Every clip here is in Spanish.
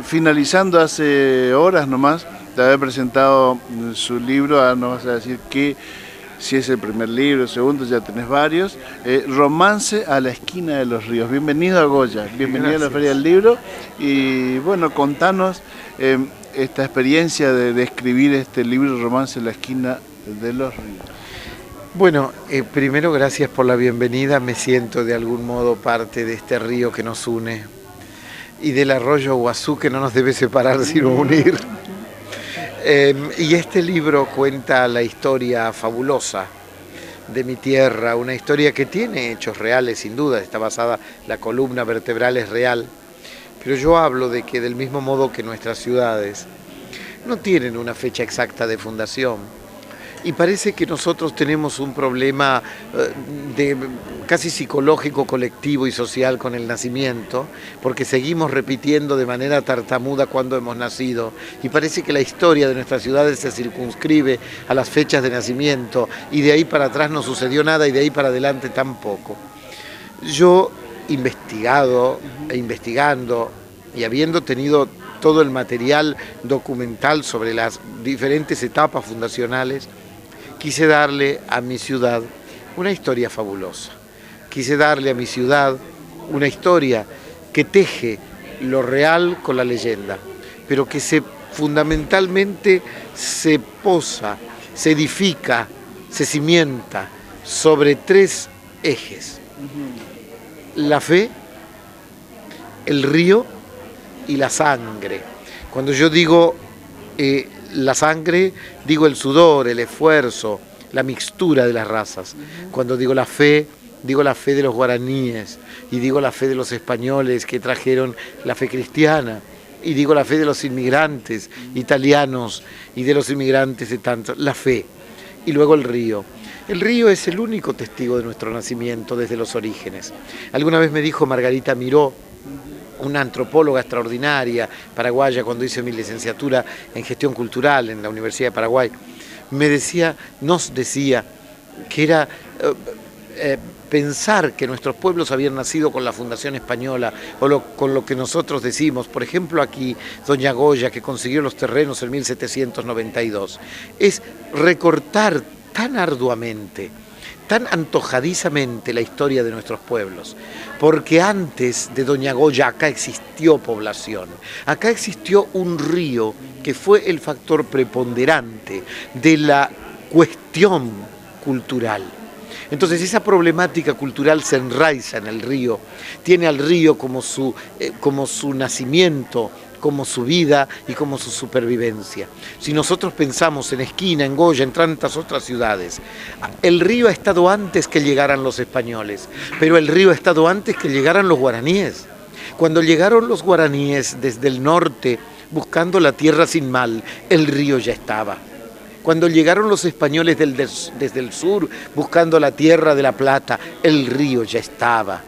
finalizando hace horas nomás de haber presentado su libro, ahora nos vas a decir si es el primer libro, el segundo, ya tenés varios. Romance a la esquina de los ríos. Bienvenido a Goya, bienvenido a la Feria del Libro. Y bueno, contanos esta experiencia de escribir este libro, Romance a la esquina de los ríos. Bueno, primero gracias por la bienvenida. Me siento de algún modo parte de este río que nos une y del arroyo Guazú que no nos debe separar sino unir. Y este libro cuenta la historia fabulosa de mi tierra, una historia que tiene hechos reales sin duda, está basada, la columna vertebral es real, pero yo hablo de que del mismo modo que nuestras ciudades no tienen una fecha exacta de fundación, y parece que nosotros tenemos un problema casi psicológico, colectivo y social con el nacimiento, porque seguimos repitiendo de manera tartamuda cuando hemos nacido, y parece que la historia de nuestras ciudades se circunscribe a las fechas de nacimiento, y de ahí para atrás no sucedió nada, y de ahí para adelante tampoco. Yo, investigando, y habiendo tenido todo el material documental sobre las diferentes etapas fundacionales, quise darle a mi ciudad una historia fabulosa. Quise darle a mi ciudad una historia que teje lo real con la leyenda, pero que fundamentalmente se posa, se edifica, se cimienta sobre tres ejes: la fe, el río y la sangre. Cuando yo digo la sangre, digo el sudor, el esfuerzo, la mixtura de las razas. Cuando digo la fe de los guaraníes, y digo la fe de los españoles que trajeron la fe cristiana, y digo la fe de los inmigrantes italianos y de los inmigrantes de tantos, la fe. Y luego el río. El río es el único testigo de nuestro nacimiento desde los orígenes. Alguna vez me dijo Margarita Miró, una antropóloga extraordinaria paraguaya, cuando hice mi licenciatura en gestión cultural en la Universidad de Paraguay, nos decía que era pensar que nuestros pueblos habían nacido con la fundación española con lo que nosotros decimos, por ejemplo aquí Doña Goya, que consiguió los terrenos en 1792, es recortar tan arduamente, tan antojadizamente la historia de nuestros pueblos, porque antes de Doña Goya acá existió población, acá existió un río que fue el factor preponderante de la cuestión cultural. Entonces esa problemática cultural se enraiza en el río, tiene al río como su nacimiento, como su vida y como su supervivencia. Si nosotros pensamos en Esquina, en Goya, en tantas otras ciudades, el río ha estado antes que llegaran los españoles, pero el río ha estado antes que llegaran los guaraníes. Cuando llegaron los guaraníes desde el norte, buscando la tierra sin mal, el río ya estaba. Cuando llegaron los españoles desde el sur, buscando la tierra de la plata, el río ya estaba.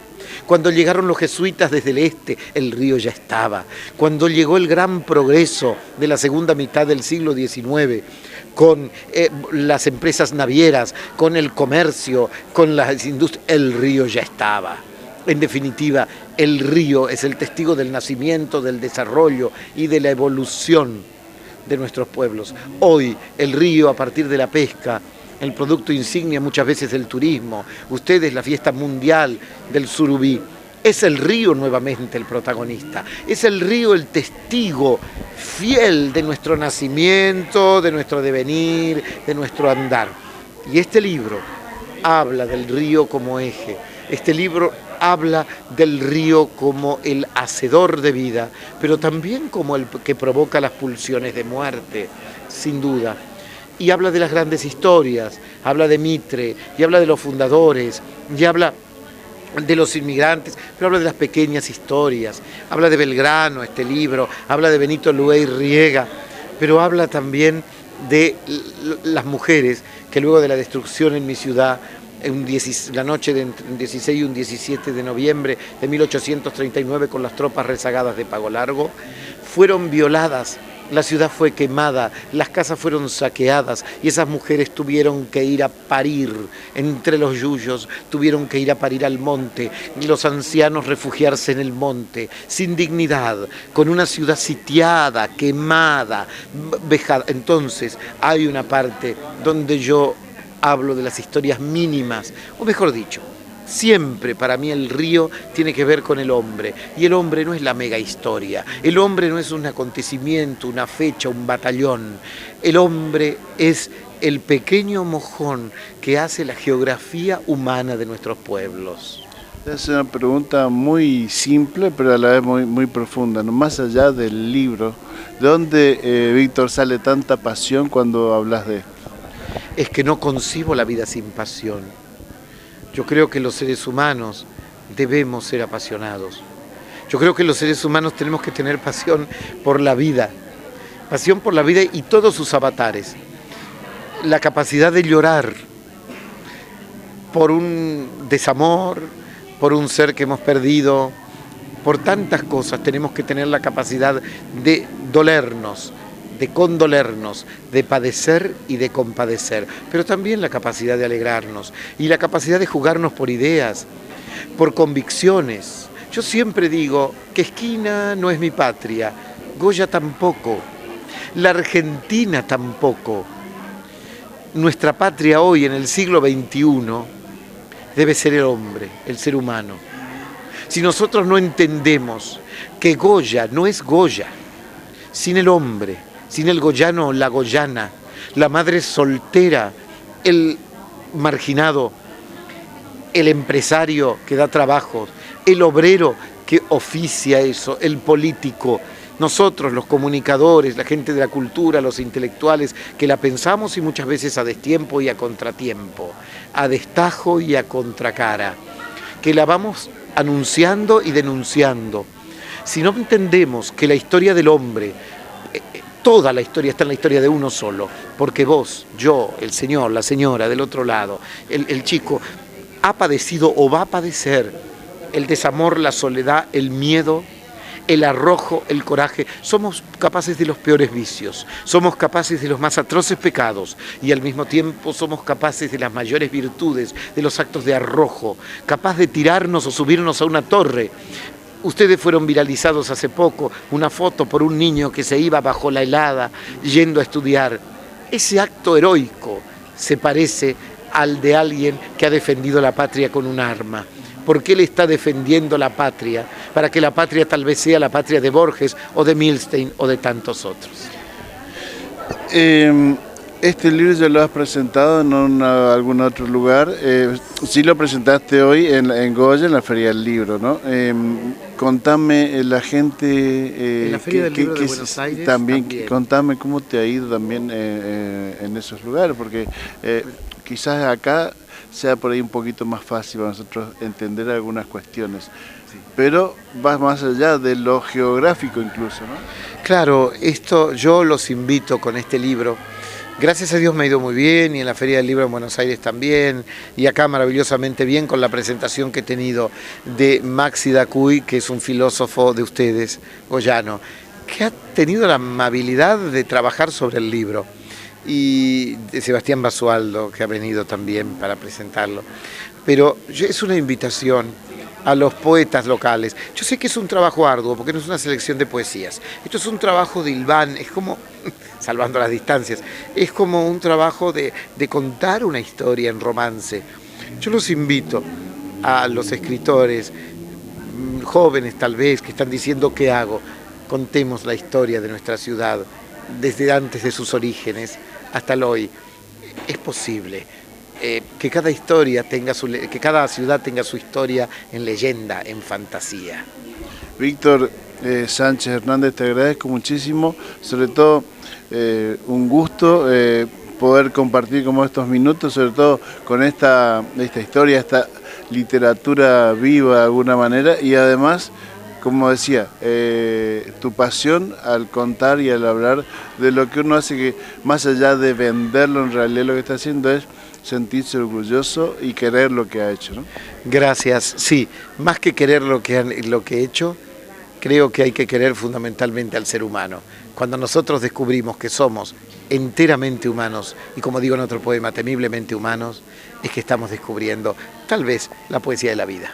Cuando llegaron los jesuitas desde el este, el río ya estaba. Cuando llegó el gran progreso de la segunda mitad del siglo XIX, con las empresas navieras, con el comercio, con las industrias, el río ya estaba. En definitiva, el río es el testigo del nacimiento, del desarrollo y de la evolución de nuestros pueblos. Hoy, el río, a partir de la pesca, el producto insignia muchas veces del turismo, ustedes la fiesta mundial del surubí, es el río nuevamente el protagonista, es el río el testigo fiel de nuestro nacimiento, de nuestro devenir, de nuestro andar. Y este libro habla del río como eje, este libro habla del río como el hacedor de vida, pero también como el que provoca las pulsiones de muerte, sin duda. Y habla de las grandes historias, habla de Mitre, y habla de los fundadores, y habla de los inmigrantes, pero habla de las pequeñas historias, habla de Belgrano, este libro, habla de Benito Luey Riega, pero habla también de las mujeres que luego de la destrucción en mi ciudad, la noche de un 16 y un 17 de noviembre de 1839, con las tropas rezagadas de Pago Largo, fueron violadas La ciudad fue quemada, las casas fueron saqueadas y esas mujeres tuvieron que ir a parir entre los yuyos, tuvieron que ir a parir al monte, y los ancianos refugiarse en el monte, sin dignidad, con una ciudad sitiada, quemada, vejada. Entonces hay una parte donde yo hablo de las historias mínimas, o mejor dicho, siempre para mí el río tiene que ver con el hombre, y el hombre no es la mega historia, el hombre no es un acontecimiento, una fecha, un batallón, el hombre es el pequeño mojón que hace la geografía humana de nuestros pueblos. Es una pregunta muy simple, pero a la vez muy profunda, ¿no? Más allá del libro, ¿de dónde, Víctor, sale tanta pasión cuando hablas de esto? Es que no concibo la vida sin pasión. Yo creo que los seres humanos debemos ser apasionados. Yo creo que los seres humanos tenemos que tener pasión por la vida y todos sus avatares. La capacidad de llorar por un desamor, por un ser que hemos perdido, por tantas cosas tenemos que tener la capacidad de dolernos, de condolernos, de padecer y de compadecer, pero también la capacidad de alegrarnos y la capacidad de jugarnos por ideas, por convicciones. Yo siempre digo que Esquina no es mi patria, Goya tampoco, la Argentina tampoco. Nuestra patria hoy en el siglo XXI debe ser el hombre, el ser humano. Si nosotros no entendemos que Goya no es Goya sin el hombre, sin el goyano o la goyana, la madre soltera, el marginado, el empresario que da trabajo, el obrero que oficia eso, el político, nosotros los comunicadores, la gente de la cultura, los intelectuales, que la pensamos y muchas veces a destiempo y a contratiempo, a destajo y a contracara, que la vamos anunciando y denunciando. Si no entendemos que la historia del hombre, toda la historia está en la historia de uno solo, porque vos, yo, el señor, la señora del otro lado, el chico, ha padecido o va a padecer el desamor, la soledad, el miedo, el arrojo, el coraje. Somos capaces de los peores vicios, somos capaces de los más atroces pecados y al mismo tiempo somos capaces de las mayores virtudes, de los actos de arrojo, capaz de tirarnos o subirnos a una torre. Ustedes fueron viralizados hace poco, una foto por un niño que se iba bajo la helada yendo a estudiar. Ese acto heroico se parece al de alguien que ha defendido la patria con un arma. ¿Por qué le está defendiendo la patria? Para que la patria tal vez sea la patria de Borges o de Milstein o de tantos otros. Este libro ya lo has presentado en algún otro lugar. Sí lo presentaste hoy en Goya, en la Feria del Libro, ¿no? Contame la gente... en la Feria del Libro de Buenos Aires también. Contame cómo te ha ido también en esos lugares, porque quizás acá sea por ahí un poquito más fácil para nosotros entender algunas cuestiones. Sí. Pero vas más allá de lo geográfico incluso, ¿no? Claro, esto yo los invito con este libro. Gracias a Dios me ha ido muy bien y en la Feria del Libro en Buenos Aires también y acá maravillosamente bien con la presentación que he tenido de Maxi Dacuy, que es un filósofo de ustedes, goyano, que ha tenido la amabilidad de trabajar sobre el libro, y de Sebastián Basualdo, que ha venido también para presentarlo. Pero es una invitación a los poetas locales. Yo sé que es un trabajo arduo, porque no es una selección de poesías. Esto es un trabajo de hilván, es como, salvando las distancias, es como un trabajo de contar una historia en romance. Yo los invito a los escritores, jóvenes tal vez, que están diciendo ¿qué hago? Contemos la historia de nuestra ciudad, desde antes de sus orígenes hasta el hoy. Es posible. Que cada historia que cada ciudad tenga su historia en leyenda, en fantasía. Víctor Sánchez Hernández, te agradezco muchísimo, sobre todo un gusto poder compartir como estos minutos, sobre todo con esta historia, esta literatura viva de alguna manera, y además, como decía, tu pasión al contar y al hablar de lo que uno hace, que más allá de venderlo, en realidad lo que está haciendo es sentirse orgulloso y querer lo que ha hecho, ¿no? Gracias, sí, más que querer lo que he hecho, creo que hay que querer fundamentalmente al ser humano. Cuando nosotros descubrimos que somos enteramente humanos, y como digo en otro poema, temiblemente humanos, es que estamos descubriendo tal vez la poesía de la vida.